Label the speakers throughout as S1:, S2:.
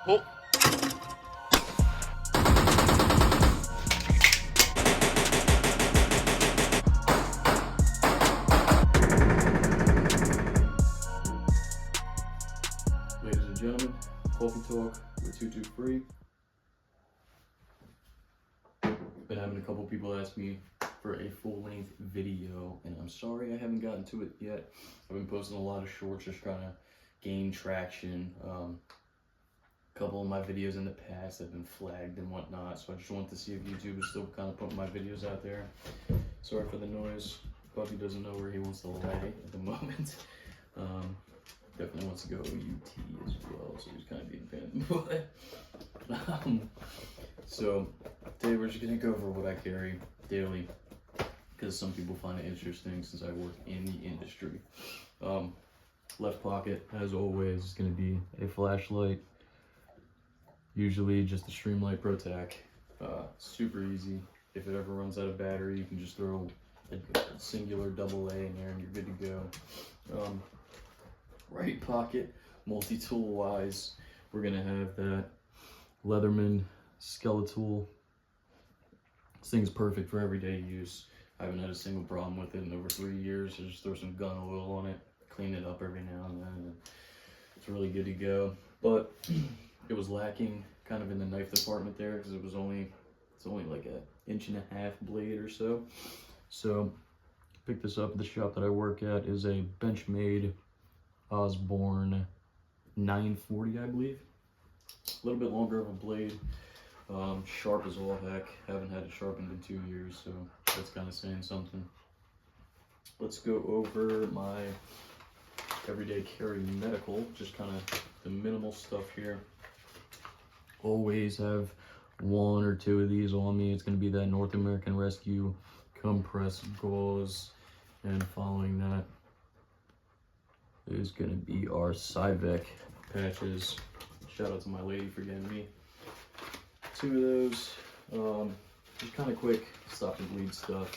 S1: Oh. Ladies and gentlemen, Coffee Talk with 223. Been having a couple people ask me for a full-length video, and I'm sorry I haven't gotten to it yet. I've been posting a lot of shorts, just trying to gain traction. A couple of my videos in the past have been flagged and whatnot, so I just wanted to see if YouTube is still kind of putting my videos out there. Sorry for the noise. Puppy doesn't know where he wants to lay at the moment. Definitely wants to go UT as well, so he's kind of being a pain. So today we're just gonna go over what I carry daily, because some people find it interesting since I work in the industry. Left pocket, as always, is gonna be a flashlight, usually just a Streamlight ProTac. Super easy. If it ever runs out of battery, you can just throw a singular AA in there and you're good to go. Right pocket, multi-tool wise, we're gonna have that Leatherman Skeletal. This thing's perfect for everyday use. I haven't had a single problem with it in over 3 years. I just throw some gun oil on it, clean it up every now and then, and it's really good to go. But it was lacking kind of in the knife department there, because it's only like an 1.5-inch blade or so. So picked this up at the shop that I work at. Is a Benchmade Osborne 940, I believe. A little bit longer of a blade. Sharp as all heck. Haven't had it sharpened in 2 years, so that's kind of saying something. Let's go over my everyday carry medical, just kind of the minimal stuff here. Always have 1 or 2 of these on me. It's going to be that North American Rescue compressed gauze, and following that is going to be our Cyvec patches. Shout out to my lady for getting me 2 of those. Just kind of quick stop and bleed stuff.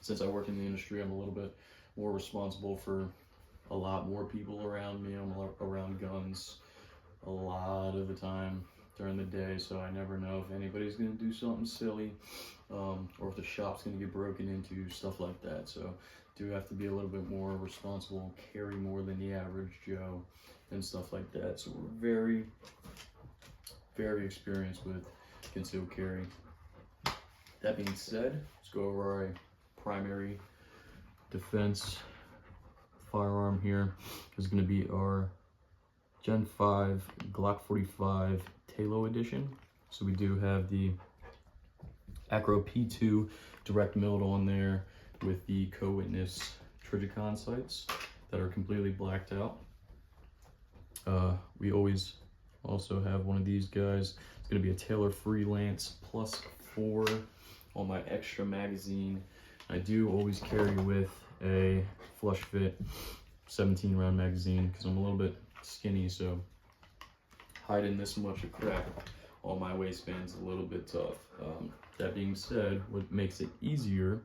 S1: Since I work in the industry, I'm a little bit more responsible for a lot more people around me. I'm around guns a lot of the time during the day, so I never know if anybody's going to do something silly, or if the shop's going to get broken into, stuff like that. So do have to be a little bit more responsible, carry more than the average Joe and stuff like that. So we're very, very experienced with concealed carry. That being said, let's go over our primary defense firearm here. This is going to be our Gen 5 Glock 45 Talo edition. So we do have the Acro P2 direct milled on there with the co-witness Trigicon sights that are completely blacked out. We always also have one of these guys. It's going to be a Taylor Freelance +4 on my extra magazine. I do always carry with a flush fit 17 round magazine because I'm a little bit skinny, so hiding this much of crap on my waistband's a little bit tough. That being said, what makes it easier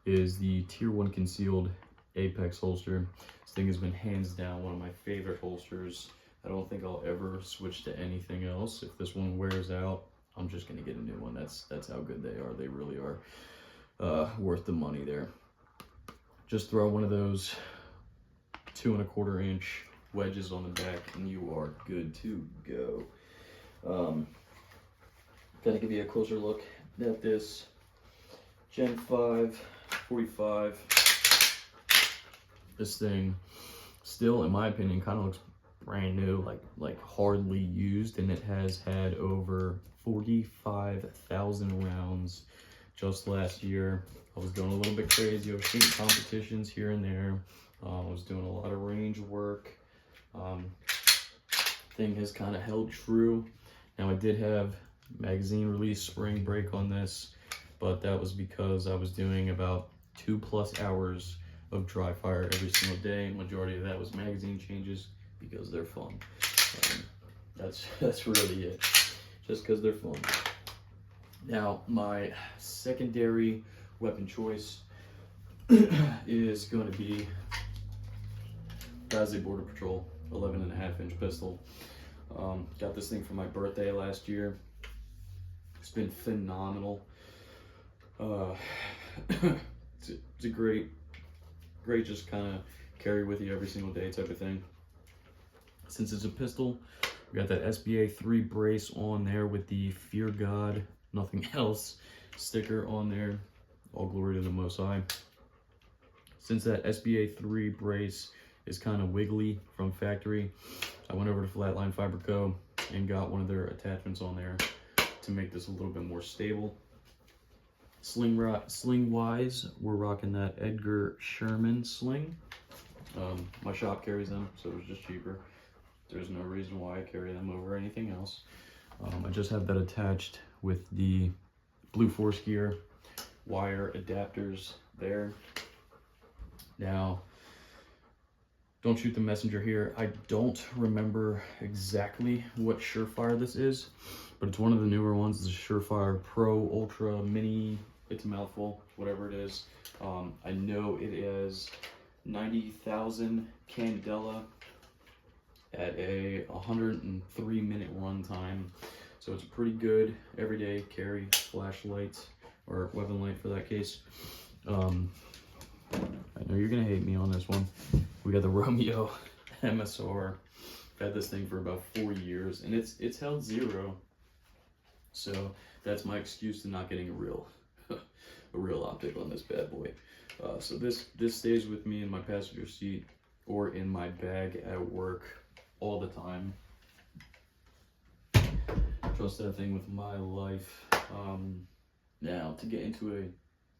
S1: is the Tier 1 concealed Apex holster. This thing has been hands down one of my favorite holsters. I don't think I'll ever switch to anything else. If this one wears out, I'm just gonna get a new one. That's how good they are. They really are worth the money there. Just throw one of those 2¼ inch wedges on the back and you are good to go. Gonna give you a closer look at this Gen 5 45. This thing still, in my opinion, kind of looks brand new, like hardly used, and it has had over 45,000 rounds just last year. I was going a little bit crazy. I was shooting competitions here and there. I was doing a lot of range work. Thing has kind of held true. Now I did have magazine release spring break on this, but that was because I was doing about 2+ hours of dry fire every single day. Majority of that was magazine changes because they're fun. That's really it, just because they're fun. Now my secondary weapon choice is going to be Border Patrol 11.5-inch pistol. Got Got this thing for my birthday last year. It's been phenomenal. It's a great just kind of carry with you every single day type of thing. Since it's a pistol, we got that SBA 3 brace on there with the Fear God, Nothing Else sticker on there. All glory to the Most High. Since that SBA 3 brace is kind of wiggly from factory, I went over to Flatline Fiber Co. and got one of their attachments on there to make this a little bit more stable. Sling wise, we're rocking that Edgar Sherman sling. My shop carries them, so it was just cheaper. There's no reason why I carry them over anything else. I just have that attached with the Blue Force Gear wire adapters there. Now, don't shoot the messenger here. I don't remember exactly what Surefire this is, but it's one of the newer ones. It's a Surefire Pro Ultra Mini. It's a mouthful, whatever it is. I know it is 90,000 candela at a 103-minute run time. So it's a pretty good everyday carry flashlight, or weapon light for that case. I know you're gonna hate me on this one. We got the Romeo MSR. I've had this thing for about 4 years, and it's held 0. So that's my excuse to not getting a real optic on this bad boy. So this stays with me in my passenger seat or in my bag at work all the time. Trust that thing with my life. Now to get into a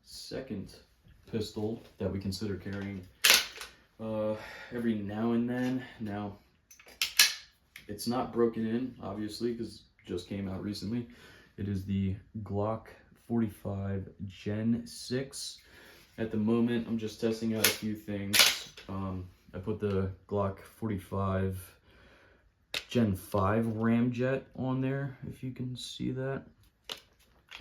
S1: second pistol that we consider carrying every now and then. Now, it's not broken in, obviously, because it just came out recently. It is the Glock 45 Gen 6. At the moment, I'm just testing out a few things. I put the Glock 45 Gen 5 ramjet on there, if you can see that.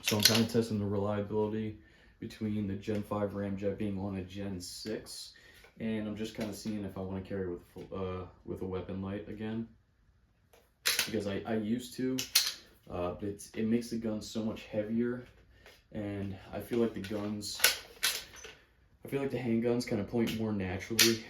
S1: So I'm kind of testing the reliability between the Gen 5 ramjet being on a Gen 6, and I'm just kind of seeing if I want to carry with a weapon light again, because I used to, but it makes the gun so much heavier, and I feel like the handguns kind of point more naturally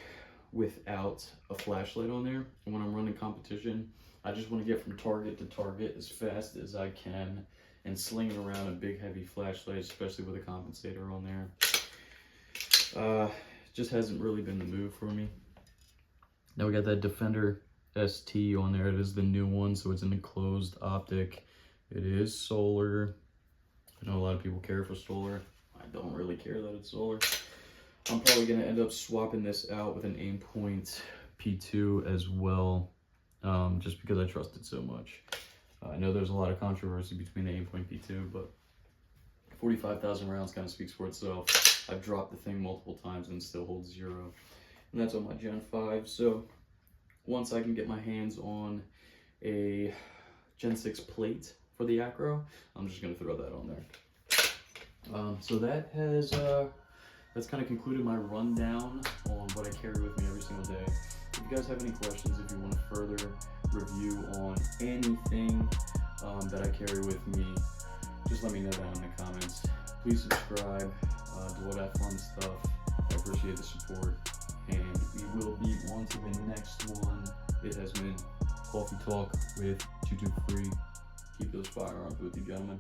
S1: without a flashlight on there. And when I'm running competition, I just want to get from target to target as fast as I can, and slinging around a big heavy flashlight, especially with a compensator on there, just hasn't really been the move for me. Now we got that Defender ST on there. It is the new one, so it's an enclosed optic. It is solar. I know a lot of people care for solar. I don't really care that it's solar. I'm probably going to end up swapping this out with an Aimpoint P2 as well, just because I trust it so much. I know there's a lot of controversy between the Aimpoint P2, but 45,000 rounds kind of speaks for itself. I've dropped the thing multiple times and it still holds 0. And that's on my Gen 5. So once I can get my hands on a Gen 6 plate for the Acro, I'm just going to throw that on there. So that has that's kind of concluded my rundown on what I carry with me every single day. If you guys have any questions, if you want a further review on anything that I carry with me, just let me know down in the comments. Please subscribe, do all that fun stuff. I appreciate the support, and we will be on to the next one. It has been Coffee Talk with 223. Keep those firearms with you, gentlemen.